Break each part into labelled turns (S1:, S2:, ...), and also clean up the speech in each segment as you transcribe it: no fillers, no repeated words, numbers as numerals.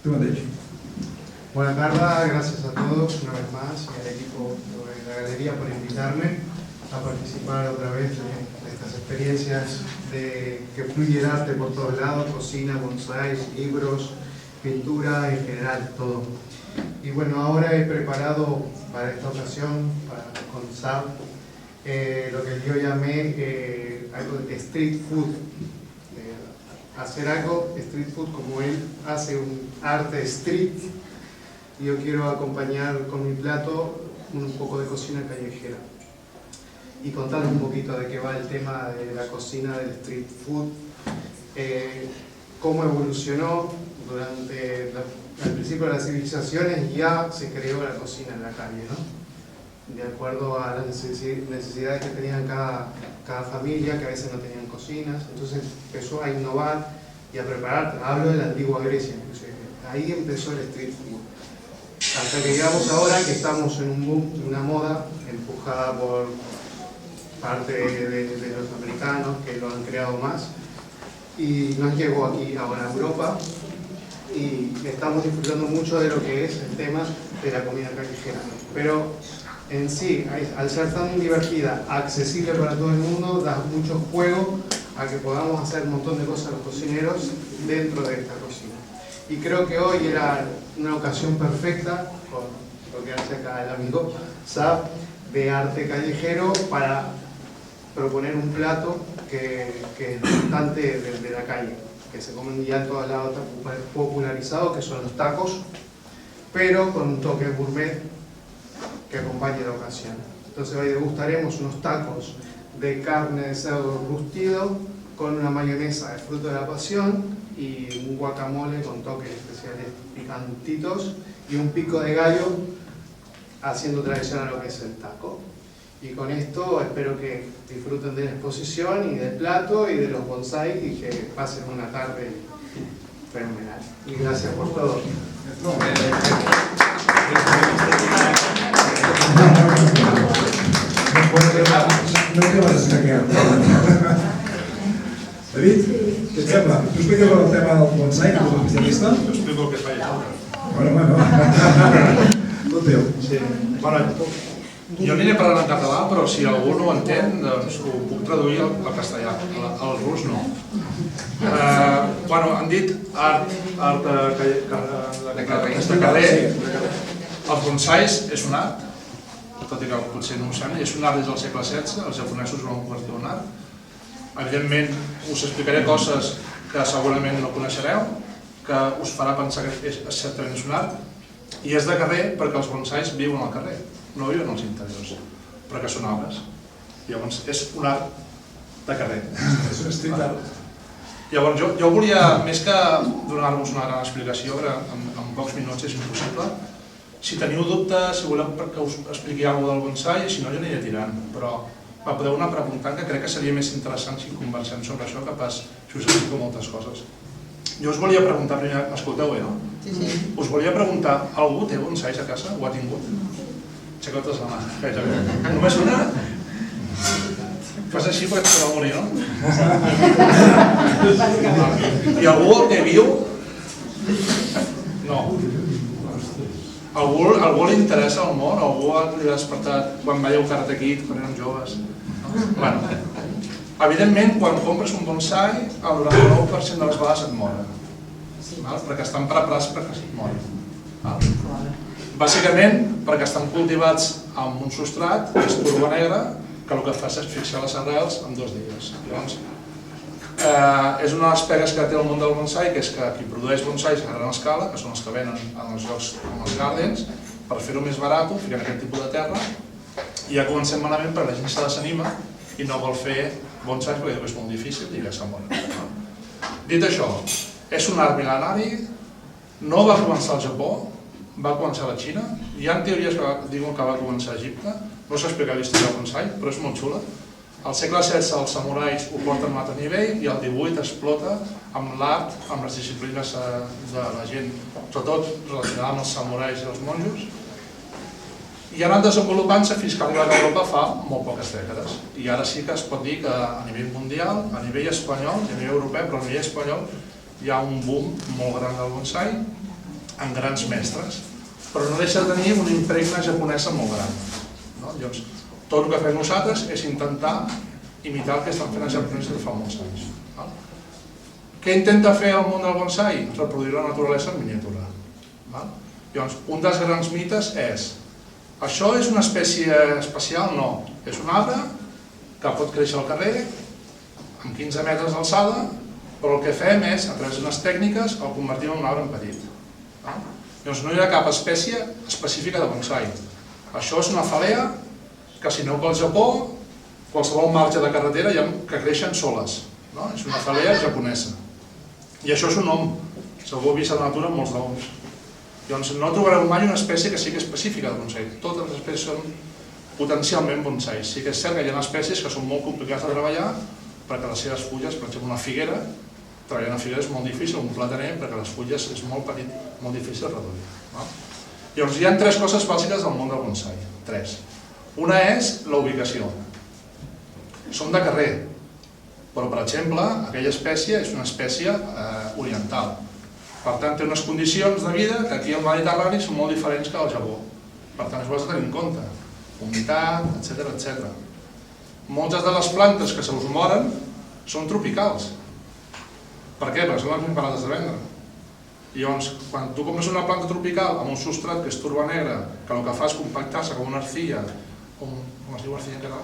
S1: Tu mateix.
S2: Buenas tardes, gracias a todos una vez más y al equipo de la galería por invitarme a participar otra vez de estas experiencias de que fluye el arte por todos lados, cocina, bonsáis, libros, pintura, en general, todo. Y bueno, ahora he preparado para esta ocasión, con Sab, lo que yo llamé algo de street food. Hacer algo street food como él hace un arte street. Y yo quiero acompañar con mi plato un poco de cocina callejera y contarles un poquito de qué va el tema de la cocina del street food, cómo evolucionó durante al principio de las civilizaciones. Ya se creó la cocina en la calle, ¿no? De acuerdo a las necesidades que tenían cada familia, que a veces no tenían cocinas. Entonces empezó a innovar y a preparar. Hablo de la antigua Grecia, inclusive. Ahí empezó el street food. Hasta que llegamos ahora, que estamos en un boom, una moda empujada por parte de los americanos, que lo han creado más, y nos llegó aquí ahora a Europa, y estamos disfrutando mucho de lo que es el tema de la comida callejera. Pero en sí, al ser tan divertida, accesible para todo el mundo, da mucho juego a que podamos hacer un montón de cosas los cocineros dentro de esta cocina. Y creo que hoy era una ocasión perfecta, con lo que hace acá el amigo Sab, de arte callejero, para proponer un plato que es bastante de la calle, que se comen ya en todos lados, popularizado, que son los tacos, pero con un toque gourmet que acompañe la ocasión. Entonces hoy degustaremos unos tacos de carne de cerdo rustido con una mayonesa de fruto de la pasión y un guacamole con toques especiales picantitos y un pico de gallo, haciendo tradición a lo que es el taco. Y con esto espero que disfruten de la exposición y del plato y de los bonsai y que pasen una tarde fenomenal. Y gracias por todo.
S1: No te vas a escaquear. David, què et sembla? Tu expliques el tema del bonsai, que ets un especialista?
S3: Jo explico el que faig ara.
S1: Bueno. Tot teu.
S3: Sí. Bueno, jo aniré parlant en català, però si algú no ho entén, doncs ho puc traduir al castellà, al rus no. Bueno, han dit art de carrer. Els bonsais és un art, tot i que potser no ho sembla, és un art des del segle XVI, els japonesos ho van convertir en un art. Evidentment, us explicaré coses que segurament no coneixereu, que us farà pensar que certament és un art, i és de carrer perquè els bonsais viuen al carrer, no viuen als interiors, perquè són arbres. Llavors, és un art de carrer.
S1: És un street art.
S3: Llavors, jo volia, més que donar-vos una gran explicació, que en pocs minuts és impossible, si teniu dubtes, si voleu que us expliqui alguna cosa del bonsai, si no jo aniré tirant, però podeu anar preguntant, que crec que seria més interessant si conversem sobre això que pas si us explico moltes coses. Jo us volia preguntar primer, escolteu bé, no?
S4: Sí.
S3: Us volia preguntar, algú té bonsais a casa? Ho ha tingut? Aixeceu-vos la mà, gairebé. Només una? Fas així perquè et podeu morir, no? I algú el que viu? No. Algú li interessa el món? Algú li ha despertat quan veieu Karate Kid, quan érem joves? Bueno, evidentment, quan compres un bonsai, el 99% de les vegades et moren, perquè estan preparats perquè es moren. Bàsicament, perquè estan cultivats amb un substrat, que és turba negra, que el que fa és fixar les arrels en 2 dies. Llavors, és una de les pegues que té el món del bonsai, que és que qui produeix bonsais a gran escala, que són els que venen en els llocs com els gardens, per fer-ho més barat, fiquen aquest tipus de terra, i ja comencem malament perquè la gent se desanima i no vol fer bonsais perquè és molt difícil i ja se'n moren. Dit això, és un art mil·lenari, no va començar al Japó, va començar a la Xina, hi ha teories que diuen que va començar a Egipte, no s'ha explicat la història del bonsai, però és molt xula. Al segle XVI els samurais ho porten a un altre nivell i al XVIII explota amb l'art, amb les disciplines de la gent, sobretot relacionada amb els samurais i els monjos, i ha anat desenvolupant-se fins que ha arribat a Europa fa molt poques dècades. I ara sí que es pot dir que a nivell mundial, a nivell espanyol, a nivell europeu, però a nivell espanyol hi ha un boom molt gran del bonsai en grans mestres, però no deixa de tenir una impregna japonesa molt gran. Llavors, tot el que fem nosaltres és intentar imitar el que estan fent els japonesos de fa molts anys. Què intenta fer el món del bonsai? Reproduir la naturalesa en miniatura. Llavors, un dels grans mites és: això és una espècie especial? No. És un arbre que pot créixer al carrer amb 15 metres d'alçada, però el que fem és, a través d'unes tècniques, el convertim en un arbre en petit. Llavors, no hi ha cap espècie específica de bonsai. Això és una falea que, si aneu pel Japó, qualsevol marge de carretera hi ha que creixen soles. És una falea japonesa. I això és un om. Segur vist a la natura molts d'oms. Llavors, no trobareu mai una espècie que sigui específica de bonsai. Totes les espècies són potencialment bonsais. Sí que és cert que hi ha espècies que són molt complicades de treballar perquè les seves fulles, per exemple, una figuera, treballar una figuera és molt difícil, un plataner, perquè les fulles és molt petit, molt difícil de reduir. Llavors, hi ha 3 coses bàsiques del món del bonsai. 3. Una és la ubicació. Són de carrer, però, per exemple, aquella espècie és una espècie oriental. Per tant, té unes condicions de vida que aquí al Mediterrani són molt diferents que al Japó. Per tant, això ho has de tenir en compte. Humitat, etc. Moltes de les plantes que se us moren són tropicals. Per què? Perquè són les més barates de vendre. I llavors, quan tu compres una planta tropical amb un substrat que és turba negra, que el que fa és compactar-se com una arcilla, com es diu arcilla en català?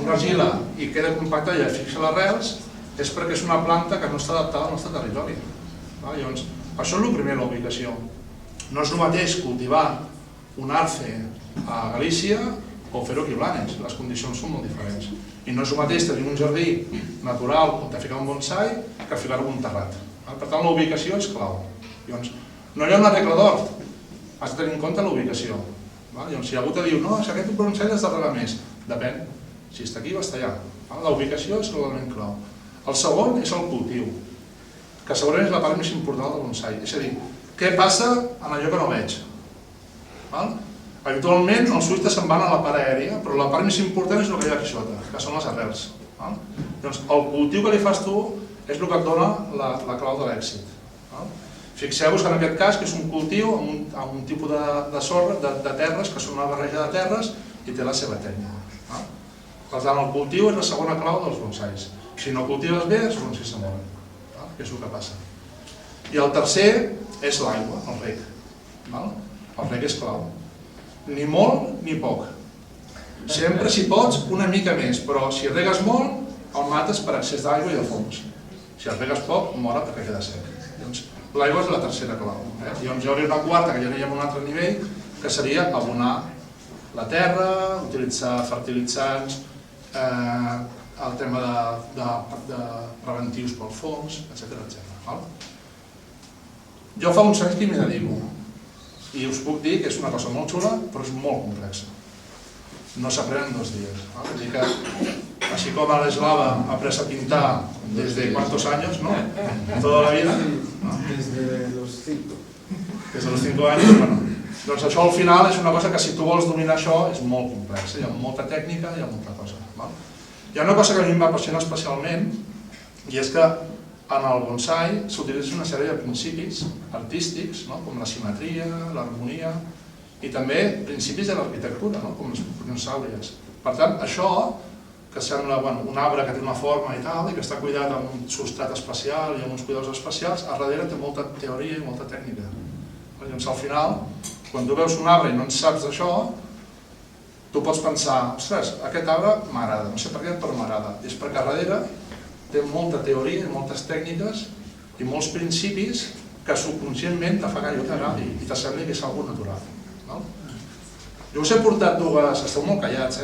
S3: Una argila, i queda compactada i fixa les arrels, és perquè és una planta que no està adaptada al nostre territori. Llavors, això és el primer, la ubicació. No és el mateix cultivar un arce a Galícia o fer-ho aquí a Blanes, les condicions són molt diferents. I no és el mateix tenir un jardí natural on te ficar un bonsai que ficar-ho en un terrat. Per tant, la ubicació és clau. Llavors, no hi ha una regla d'or, has de tenir en compte la ubicació. Llavors, si algú te diu, no, si aquest bonsai has de regar més, depèn, si està aquí o està allà. La ubicació és l'element clau. El segon és el cultiu, que segurament és la part més important del bonsai. És a dir, què passa en allò que no veig? Habitualment els ulls se'n van a la part aèria, però la part més important és el que hi ha aquí sota, que són les arrels. Llavors, el cultiu que li fas tu és el que et dona la clau de l'èxit. Fixeu-vos que en aquest cas que és un cultiu amb un tipus de sorra, de terres, que són una barreja de terres i té la seva tècnica. Per tant, el cultiu és la segona clau dels bonsais. Si no cultives bé, els bonsais se moren. Que és el que passa. I el tercer és l'aigua, el reg. El reg és clau. Ni molt ni poc. Sempre, si pots, una mica més, però si regues molt, el mates per excés d'aigua i de fongs. Si el regues poc, mora perquè queda sec. L'aigua és la tercera clau. Llavors hi hauria una quarta, que ja anirem a un altre nivell, que seria abonar la terra, utilitzar fertilitzants, el tema de preventius pels fongs, etc. Jo fa uns anys que m'hi dedico i us puc dir que és una cosa molt xula, però és molt complexa. No s'aprèn en 2 dies. Vull dir que, així com a l'eslava ha après a pintar des de quantos años, ¿no? Toda la vida.
S4: Desde los 5.
S3: Des de los 5 anys, bueno. Doncs això al final és una cosa que si tu vols dominar això és molt complex. Hi ha molta tècnica, hi ha molta cosa. Hi ha una cosa que a mi m'apassiona especialment i és que en el bonsai s'utilitzen una sèrie de principis artístics, com la simetria, l'harmonia i també principis de l'arquitectura, com les proporcions àuries. Per tant, això, que sembla un arbre que té una forma i tal, i que està cuidat amb un substrat especial i amb uns cuidadors especials, a darrere té molta teoria i molta tècnica. Llavors, al final, quan tu veus un arbre i no en saps d'això, tu pots pensar, ostres, aquest arbre m'agrada, no sé per què, però m'agrada. I és perquè a darrere té molta teoria i moltes tècniques i molts principis que subconscientment te fa que allò t'agradi i t'assembli que és algo natural. Jo us he portat dues... Esteu molt callats,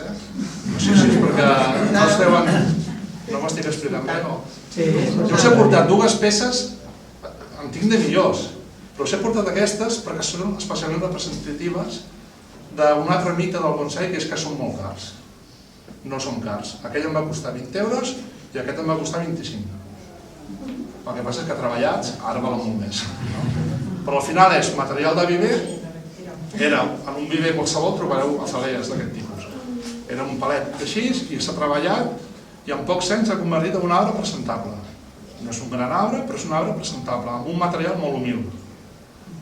S3: No sé si és perquè no us deuen... No m'estic explicant bé, no? Jo us he portat dues peces, en tinc de millors, però us he portat aquestes perquè són especialment representatives d'un altre mite del bonsai, que és que són molt cars. No són cars. Aquell em va costar 20 euros i aquest em va costar 25. El que passa és que treballats ara valen molt més. Però al final és material de viver, era en un viver qualsevol trobareu azalees d'aquest tipus. Era un palet així i s'ha treballat i en pocs anys s'ha convertit en un arbre presentable. No és un gran arbre, però és un arbre presentable, amb un material molt humil.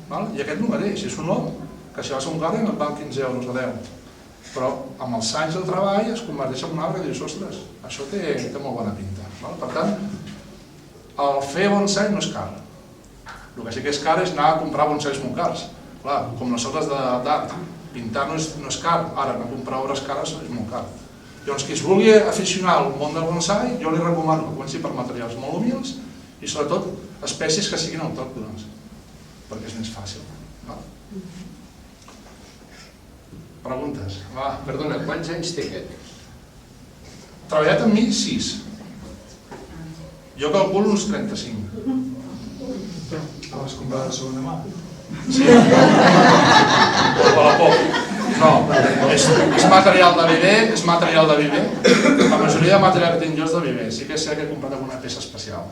S3: I aquest el mateix, és un om que si vas a un garden et val 15 euros a 10, però amb els anys de treball es converteix en un arbre i dius, ostres, això té molt bona pinta. Per tant, el fer bonsai no és car. El que sí que és car és anar a comprar bonsais molt cars. Clar, com les obres d'art, pintar no és car, ara anar a comprar obres cares és molt car. Llavors, qui es vulgui aficionar al món del bonsai, jo li recomano que comenci per materials molt humils i sobretot espècies que siguin autòctones, perquè és més fàcil. Preguntes? Va.
S5: Perdona, quants anys té aquest?
S3: Treballat amb mi, 6. Jo calculo uns 35.
S1: A les comprades de segona mà.
S3: Sí. O la poc. No, és material de viver, és material de viver. La majoria de material que tinc jo és de viver. Sí que és cert que he comprat alguna peça especial,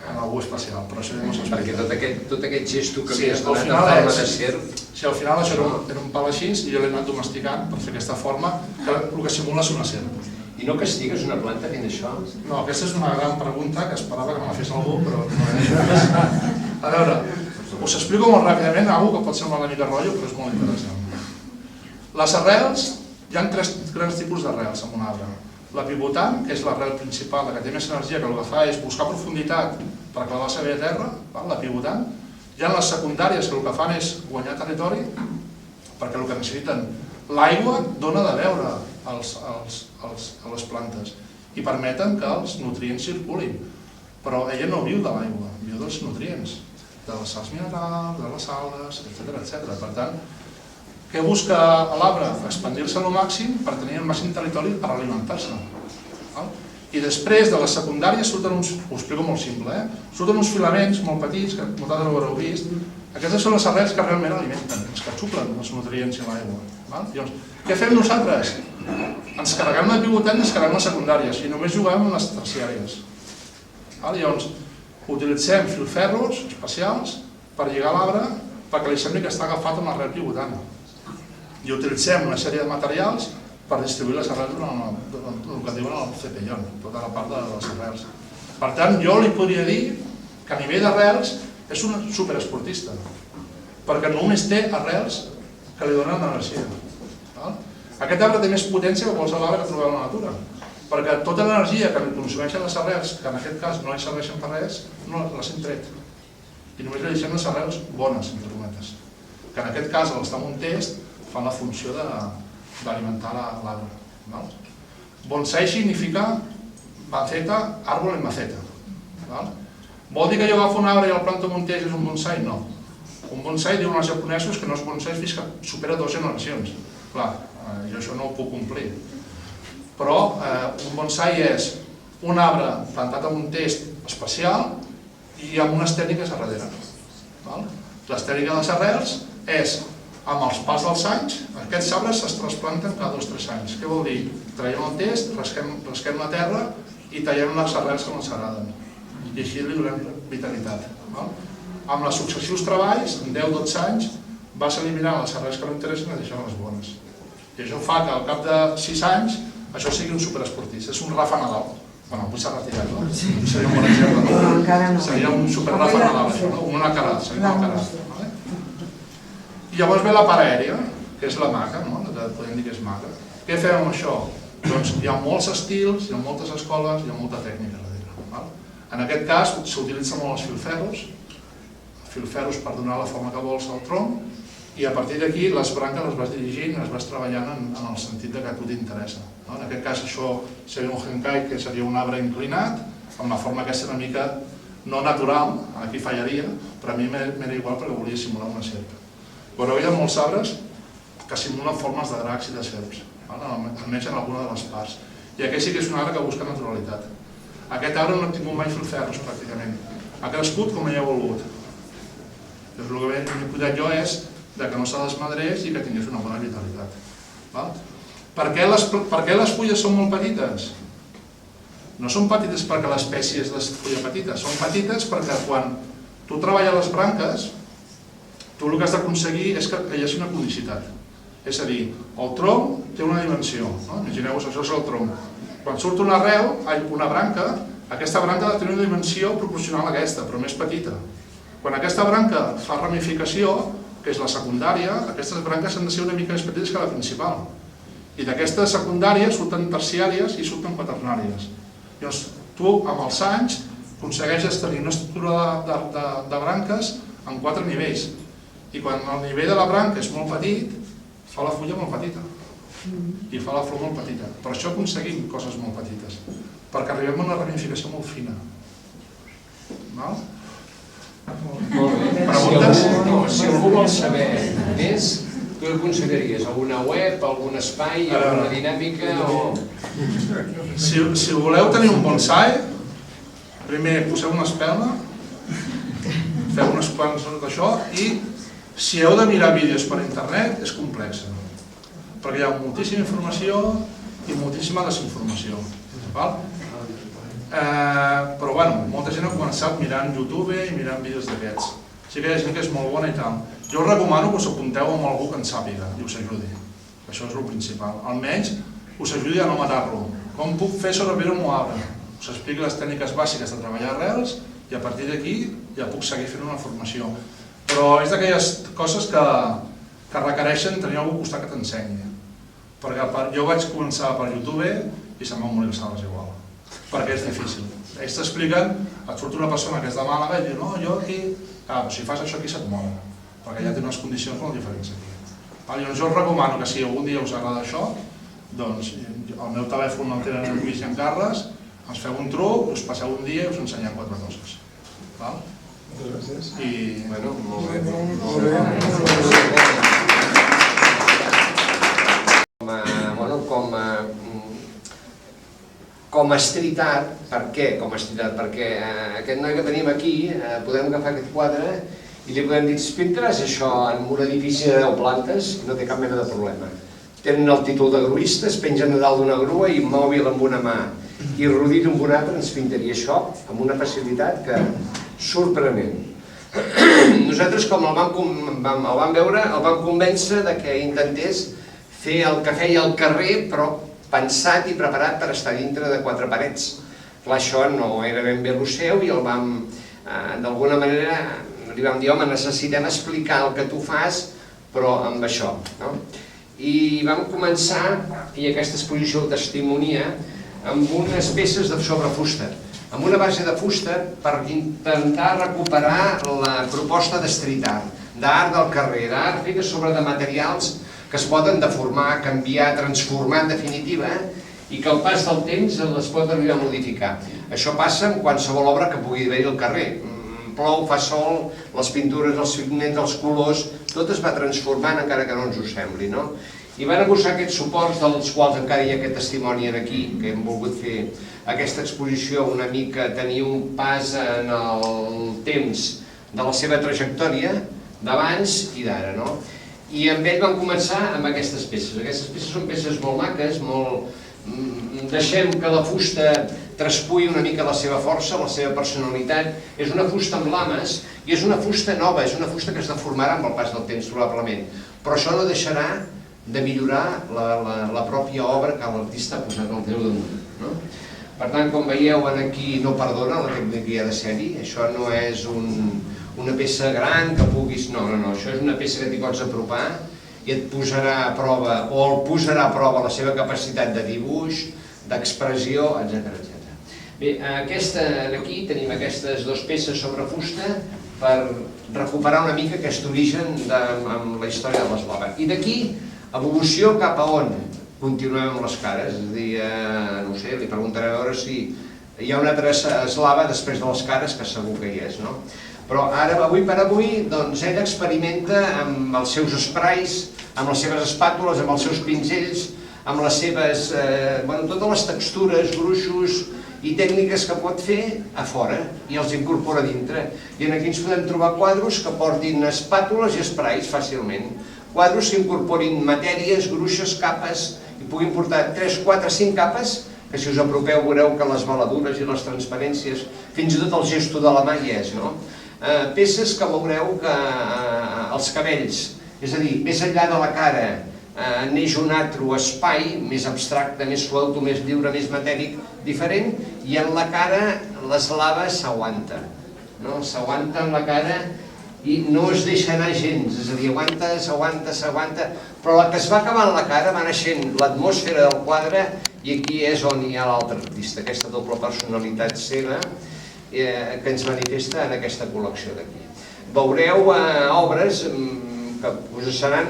S3: en algú especial, però això no s'explica.
S5: Perquè tot aquest gesto que
S3: Sí,
S5: m'hi has
S3: al
S5: donat
S3: final
S5: en forma de
S3: és-
S5: serp...
S3: Si al final això era un pal així i jo l'he anat domesticant per fer aquesta forma, que el que simula és una serp.
S5: I no castigues una planta fent això?
S3: No, aquesta és una gran pregunta que esperava que me la fes algú, però no és. A veure, us explico molt ràpidament alguna que pot semblar una mica rotllo, però és molt interessant. Les arrels, hi ha 3 grans tipus d'arrels en un arbre. La pivotant, que és l'arrel principal, la que té més energia, que el que fa és buscar profunditat per clavar-se bé a terra, la pivotant. Hi ha les secundàries, que el que fan és guanyar territori, perquè el que necessiten l'aigua dona de beure a les plantes i permeten que els nutrients circulin. Però ella no viu de l'aigua, viu dels nutrients, de les sals minerals, de les algues, etc. Per tant, què busca l'arbre? Expandir-se al màxim per tenir el màxim territori per alimentar-se. I després de les secundàries surten uns, ho explico molt simple, surten uns filaments molt petits, que vosaltres ho haureu vist. Aquestes són les arrels que realment alimenten, els que xuplen els nutrients i l'aigua. Llavors, què fem nosaltres? Ens carreguem la pivotant i ens carreguem les secundàries i només juguem amb les terciàries. Llavors, utilitzem filferros especials per lligar l'arbre perquè li sembli que està agafat amb l'arrel pivotant. I utilitzem una sèrie de materials per distribuir les arrels durant el que diuen el cepellón, tota la part de les arrels. Per tant, jo li podria dir que a nivell d'arrels és un superesportista, perquè només té arrels que li donen energia. Aquest arbre té més potència que qualsevol arbre que trobeu a la natura, perquè tota l'energia que li consumeixen les arrels, que en aquest cas no li serveixen per res, no les hem tret. I només li deixem les arrels bones, entre cometes, que en aquest cas, al estar en un test, fan la funció d'alimentar l'arbre. Bonsai significa maceta, árbol en maceta. Vol dir que jo agafo un arbre i el planto en un test i és un bonsai? No. Un bonsai, diuen els japonesos, que no és bonsai fins que supera 2 generacions. Clar, jo això no ho puc complir. Però un bonsai és un arbre plantat en un test especial i amb unes tècniques a darrere. Les tècniques de les arrels és, amb els pas dels anys, aquests arbres es trasplanten cada 2 o 3 anys. Què vol dir? Traiem el test, rasquem la terra i tallem les arrels que no ens agraden. I així li donem vitalitat. Amb els successius treballs, en 10-12 anys, vas eliminant les arrels que no interessen i deixant les bones. I això fa que al cap de 6 anys això sigui un superesportista. És un Rafa Nadal. Bueno, avui s'ha retirat, no? Seria un bon exemple. Seria un super Rafa Nadal, això, no? Un acarat, seria un acarat. I llavors ve la part aèria, que és la maca, no? Podem dir que és maca. Què fem amb això? Doncs hi ha molts estils, hi ha moltes escoles, hi ha molta tècnica darrere. En aquest cas s'utilitzen molt els filferros per donar la forma que vols al tronc, i a partir d'aquí les branques les vas dirigint, les vas treballant en el sentit que a tu t'interessa. En aquest cas això seria un henkai, que seria un arbre inclinat, amb la forma aquesta una mica no natural, aquí fallaria, però a mi m'era igual perquè volia simular una serp. Però hi ha molts arbres que simulen formes de dracs i de serps, almenys en alguna de les parts. I aquest sí que és un arbre que busca naturalitat. Aquest arbre no ha tingut mai filferros, pràcticament. Ha crescut com ell ha volgut. El que he cuidat jo és que no se desmadrés i que tingués una bona vitalitat. Per què les fulles són molt petites? No són petites perquè l'espècie és de fulla petita, són petites perquè quan tu treballes les branques, tu el que has d'aconseguir és que hi hagi una conicitat. És a dir, el tronc té una dimensió, imagineu-vos, això és el tronc. Quan surt una arrel, una branca, aquesta branca ha de tenir una dimensió proporcional a aquesta, però més petita. Quan aquesta branca fa ramificació, que és la secundària, aquestes branques han de ser una mica més petites que la principal. I d'aquestes secundàries surten terciàries i surten quaternàries. Llavors, tu, amb els anys, aconsegueixes tenir una estructura de branques en 4 nivells. I quan el nivell de la branca és molt petit, fa la fulla molt petita. I fa la flor molt petita. Per això aconseguim coses molt petites. Perquè arribem a una ramificació molt fina. Val?
S5: Molt bé.
S3: Preguntes?
S5: Si algú vol saber més, què aconsellaries? Alguna web, algun espai, alguna dinàmica o...
S3: Si voleu tenir un bonsai, primer poseu una espelma, feu unes quants d'això i si heu de mirar vídeos per internet és complex, perquè hi ha moltíssima informació i moltíssima desinformació. Però bueno, molta gent ha començat mirant YouTube i mirant vídeos d'aquests. Sí que hi ha gent que és molt bona i tal. Jo us recomano que us apunteu amb algú que en sàpiga i us ajudi. Això és el principal. Almenys us ajudi a no matar-lo. Com puc fer sobreviure un arbre? Us explico les tècniques bàsiques de treballar arrels i a partir d'aquí ja puc seguir fent una formació. Però és d'aquelles coses que requereixen tenir algú al costat que t'ensenyi. Perquè jo vaig començar per YouTube i se'm van morir les sales igual. Perquè és difícil. Ells t'expliquen, et surt una persona que és de Màlaga i diu, no, jo aquí... Clar, si fas això aquí se't mor, perquè ja té unes condicions molt diferents aquí. Llavors jo us recomano que si algun dia us agrada això, doncs el meu telèfon el tenen en Lluís i en Carles, ens feu un truc, us passeu un dia i us ensenyem 4 coses.
S1: Moltes gràcies.
S3: I...
S5: Bueno, molt bé. Com a street art, per què com a street art? Perquè aquest noi que tenim aquí, podem agafar aquest quadre i li podem dir, pintaràs això en un edifici de 10 plantes i no té cap mena de problema. Tenen el títol de gruista, es pengen a dalt d'una grua i mòbil amb una mà i rodit amb una altra ens pintaria això amb una facilitat que sorprenent. Nosaltres com el vam veure, el vam convèncer que intentés fer el que feia al carrer però pensat i preparat per estar dintre de 4 parets. Clar, això no era ben bé el seu i el vam, d'alguna manera, li vam dir, home, necessitem explicar el que tu fas, però amb això. I vam començar, i aquesta exposició ho testimonia, amb unes peces sobre fusta, amb una base de fusta per intentar recuperar la proposta de street art, d'art del carrer, d'art feta sobre de materials que es poden deformar, canviar, transformar en definitiva i que al pas del temps les pot arribar a modificar. Això passa amb qualsevol obra que pugui haver-hi al carrer. Plou, fa sol, les pintures, els pigments, els colors, tot es va transformant encara que no ens ho sembli. I van abusar aquests suports dels quals encara hi ha aquest testimoni aquí, que hem volgut fer aquesta exposició una mica, tenir un pas en el temps de la seva trajectòria d'abans i d'ara. I amb ell vam començar amb aquestes peces. Aquestes peces són peces molt maques, deixem que la fusta traspuï una mica la seva força, la seva personalitat. És una fusta amb lames i és una fusta nova, és una fusta que es deformarà amb el pas del temps probablement. Però això no deixarà de millorar la pròpia obra que l'artista ha posat al teu damunt. Per tant, com veieu, aquí no perdona la tècnica que hi ha de ser-hi. Això no és una peça gran que puguis... No, això és una peça que t'hi pots apropar i et posarà a prova, o el posarà a prova la seva capacitat de dibuix, d'expressió, etc. Bé, aquí tenim aquestes 2 peces sobre fusta per recuperar una mica aquest origen amb la història de l'eslava. I d'aquí, evolució cap a on? Continuem amb les cares, és a dir, no sé, li preguntaré a veure si hi ha una altra eslava després de les cares, que segur que hi és, no? Però ara, avui per avui, doncs ell experimenta amb els seus sprays, amb les seves espàtules, amb els seus pinzells, amb les seves, totes les textures, gruixos i tècniques que pot fer a fora i els incorpora dintre. I aquí ens podem trobar quadros que portin espàtules i sprays fàcilment. Quadros que incorporin matèries, gruixes, capes i puguin portar 3, 4, 5 capes que si us apropeu veureu que les veladures i les transparències, fins i tot el gesto de la mà hi és, no? Peces que veureu que els cabells, és a dir, més enllà de la cara neix un altre espai més abstracte, més suelto, més lliure, més matèric, diferent, i en la cara l'eslava s'aguanta. S'aguanta en la cara i no es deixa anar gens, és a dir, s'aguanta, però la que es va acabant la cara va naixent l'atmosfera del quadre i aquí és on hi ha l'altre artista, aquesta doble personalitat seva que ens manifesta en aquesta col·lecció d'aquí. Veureu obres que us seran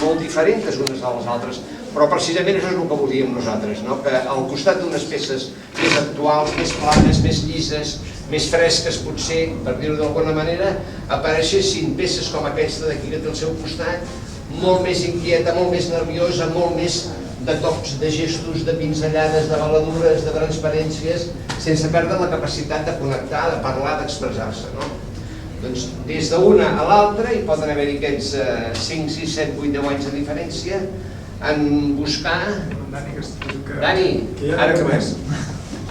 S5: molt diferents unes de les altres, però precisament això és el que volíem nosaltres, que al costat d'unes peces més actuals, més planes, més llises, més fresques potser, per dir-ho d'alguna manera, apareixessin peces com aquesta d'aquí que té al seu costat, molt més inquieta, molt més nerviosa, molt més de tocs, de gestos, de pinzellades, de baladures, de transparències, sense perdre la capacitat de connectar, de parlar, d'expressar-se. Doncs des d'una a l'altra hi poden haver-hi aquests 5, 6, 7, 8, 10 anys de diferència en buscar... Dani, ara que més?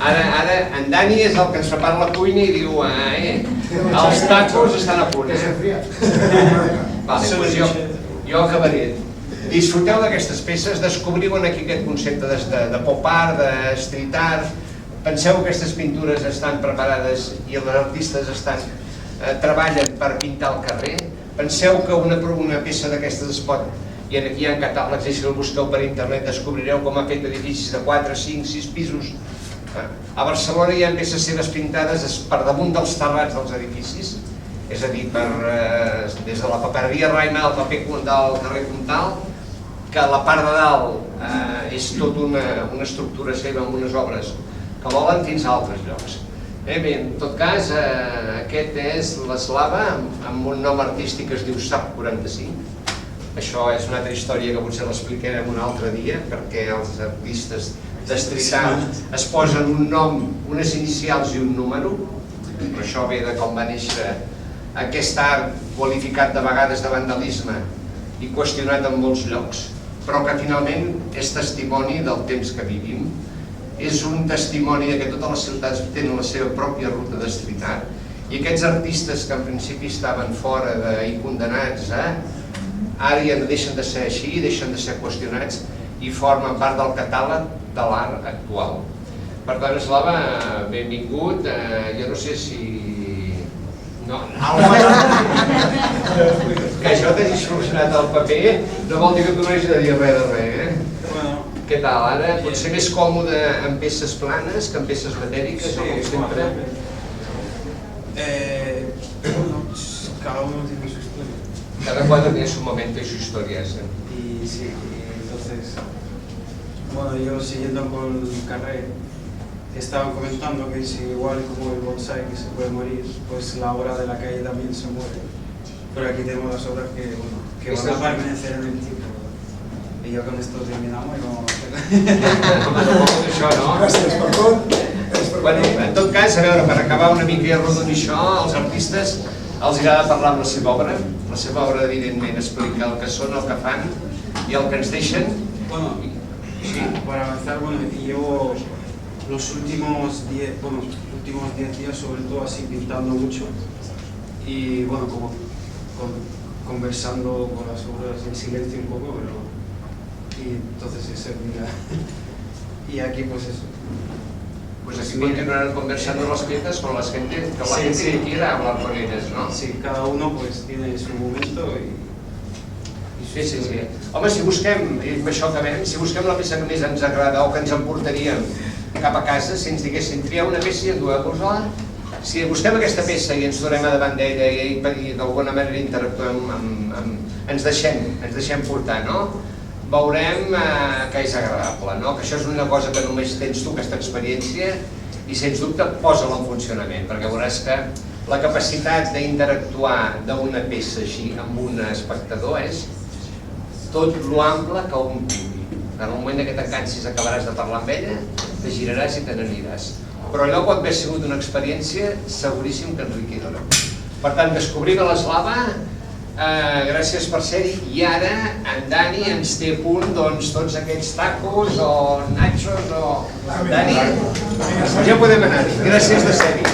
S5: Ara en Dani és el que ens prepara la cuina i diu els tacos estan a punt. Jo acabaré. Disfruteu d'aquestes peces, descobriu aquí aquest concepte de pop art, de street art. Penseu que aquestes pintures estan preparades i els artistes treballen per pintar el carrer. Penseu que una peça d'aquestes es pot, i aquí hi ha catàlegs, i si el busqueu per internet descobrireu com ha fet edificis de 4, 5, 6 pisos. A Barcelona hi ha peces seves pintades per damunt dels terrats dels edificis, és a dir, des de la papereria Raina al paper del carrer Comtal, que la part de dalt és tot una estructura seva amb unes obres que volen fins a altres llocs. Bé, en tot cas, aquest és l'Eslava, amb un nom artístic que es diu SAP 45. Això és una altra història que potser l'explicarem un altre dia, perquè els artistes de street art es posen un nom, unes inicials i un número, però això ve de com va néixer aquest art qualificat de vegades de vandalisme i qüestionat en molts llocs, però que finalment és testimoni del temps que vivim. És un testimoni que totes les ciutats tenen la seva pròpia ruta de street art i aquests artistes que en principi estaven fora i condenats, ara ja no deixen de ser així, deixen de ser qüestionats i formen part del catàleg de l'art actual. Per tant, Eslava, benvingut. Jo no sé si... Que això t'hagi solucionat el paper no vol dir que tu no hagis de dir res de res, Què tal, ara? Potser més còmode en peces planes que en peces matèriques, o com sempre?
S4: Cada uno tiene su historia.
S5: Cada cuadro tiene su momento y su historia.
S4: Y sí, entonces, bueno, yo siguiendo con Carré, estaban comentando que si igual como el bonsai que se puede morir, pues la obra de la calle también se muere. Pero aquí tenemos las obras que van a permanecer en el tiempo. Y yo con esto terminamos y vamos a hacer...
S5: Això, no?
S1: Gràcies per tot.
S5: En tot cas, a veure, per acabar una mica i arrodonir això, als artistes els agrada parlar amb la seva obra. La seva obra, evidentment, explica el que són, el que fan i el que ens deixen.
S4: Bueno, sí, para avanzar, bueno, llevo los últimos 10 días sobre todo así pintando mucho y bueno, como conversando con las obras en silencio un poco, pero y entonces eso mira y aquí pues eso.
S5: Pues así continuarán conversando las piezas con las gente, que la gente que quiera hablar con ellas, ¿no?
S4: Sí, cada uno pues tiene su momento y
S5: sí. Home, si busquem, i amb això acabem, si busquem la peça que més ens agrada o que ens emportaríem cap a casa, si ens diguessin triar una peça i endueu-vos-la, si busquem aquesta peça i ens donem a davant d'ella i d'alguna manera interactuem, ens deixem portar, no? Veurem que és agradable, no? Que això és una cosa que només tens tu, aquesta experiència, i sens dubte posa-la en funcionament, perquè veuràs que la capacitat d'interactuar d'una peça així amb un espectador és tot l'ample que un pugui. En el moment que t'encansis acabaràs de parlar amb ella, te giraràs i te n'aniràs. Però allò pot haver sigut una experiència seguríssim que enriquidora. Per tant, descobrim a l'Eslava, gràcies per ser-hi, i ara en Dani ens té a punt tots aquests tacos o nachos o... Dani, ja podem anar-hi. Gràcies de ser-hi.